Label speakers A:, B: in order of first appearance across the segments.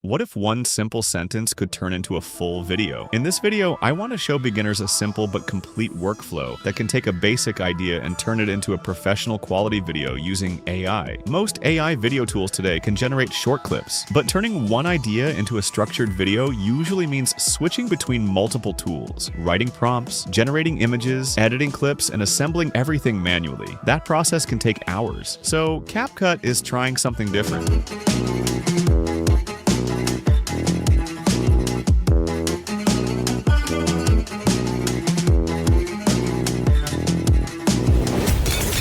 A: What if one simple sentence could turn into a full video? In this video, I want to show beginners a simple but complete workflow that can take a basic idea and turn it into a professional quality video using AI. Most AI video tools today can generate short clips, but turning one idea into a structured video usually means switching between multiple tools, writing prompts, generating images, editing clips, and assembling everything manually. That process can take hours. So CapCut is trying something different.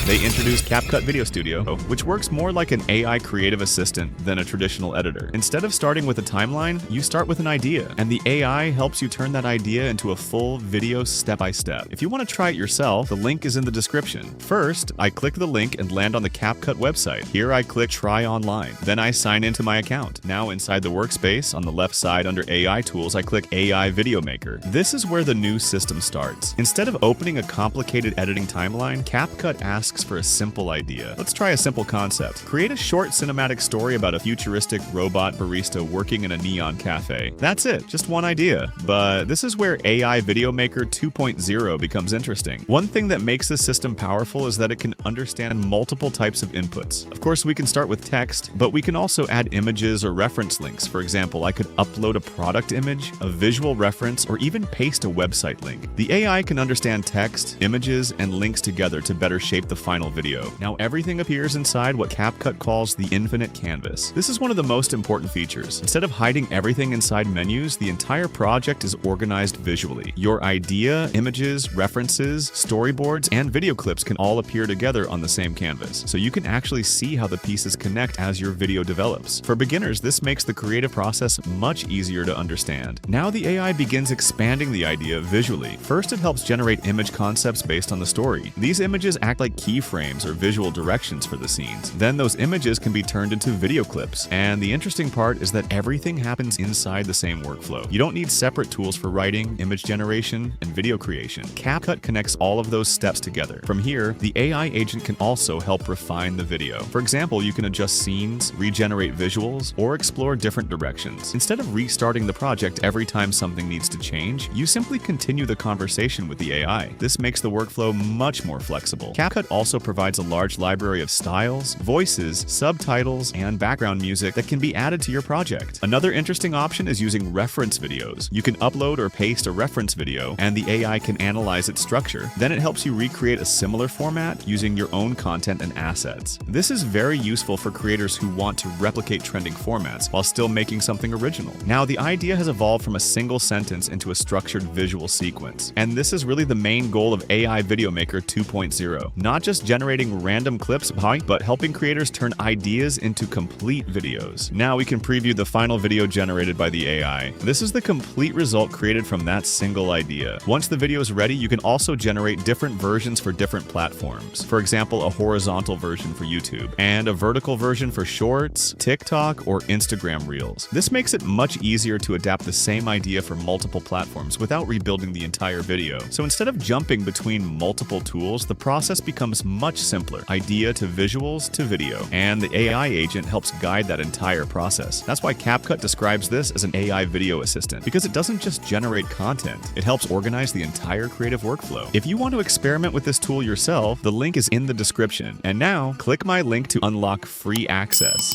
A: They introduced CapCut Video Studio, which works more like an AI creative assistant than a traditional editor. Instead of starting with a timeline, you start with an idea, and the AI helps you turn that idea into a full video step by step. If you want to try it yourself, the link is in the description. First, I click the link and land on the CapCut website. Here I click Try Online. Then I sign into my account. Now inside the workspace, on the left side under AITools, I click AI Video Maker. This is where the new system starts. Instead of opening a complicated editing timeline, CapCut asks for a simple idea. Let's try a simple concept. Create a short cinematic story about a futuristic robot barista working in a neon cafe. That's it, just one idea. But this is where AI Video Maker 2.0 becomes interesting. One thing that makes this system powerful is that it can understand multiple types of inputs. Of course, we can start with text, but we can also add images or reference links. For example, I could upload a product image, a visual reference, or even paste a website link. The AI can understand text, images, and links together to better shape the final video. Now everything appears inside what CapCut calls the infinite canvas. This is one of the most important features. Instead of hiding everything inside menus, the entire project is organized visually. Your idea, images, references, storyboards, and video clips can all appear together on the same canvas, so you can actually see how the pieces connect as your video develops. For beginners, this makes the creative process much easier to understand. Now the AI begins expanding the idea visually. First, it helps generate image concepts based on the story. These images act like keyframes or visual directions for the scenes. Then those images can be turned into video clips. And the interesting part is that everything happens inside the same workflow. You don't need separate tools for writing, image generation, and video creation. CapCut connects all of those steps together. From here, the AI agent can also help refine the video. For example, you can adjust scenes, regenerate visuals, or explore different directions. Instead of restarting the project every time something needs to change, you simply continue the conversation with the AI. This makes the workflow much more flexible. CapCut also provides a large library of styles, voices, subtitles, and background music that can be added to your project. Another interesting option is using reference videos. You can upload or paste a reference video, and the AI can analyze its structure. Then it helps you recreate a similar format using your own content and assets. This is very useful for creators who want to replicate trending formats while still making something original. Now, the idea has evolved from a single sentence into a structured visual sequence, and this is really the main goal of AI Video Maker 2.0. Not just generating random clips, but helping creators turn ideas into complete videos. Now we can preview the final video generated by the AI. This is the complete result created from that single idea. Once the video is ready, you can also generate different versions for different platforms. For example, a horizontal version for YouTube, and a vertical version for Shorts, TikTok, or Instagram Reels. This makes it much easier to adapt the same idea for multiple platforms without rebuilding the entire video. So instead of jumping between multiple tools, the process becomes much simpler. Idea to visuals to video. And the AI agent helps guide that entire process. That's why CapCut describes this as an AI video assistant, because it doesn't just generate content, it helps organize the entire creative workflow. If you want to experiment with this tool yourself, the link is in the description. And now, click my link to unlock free access.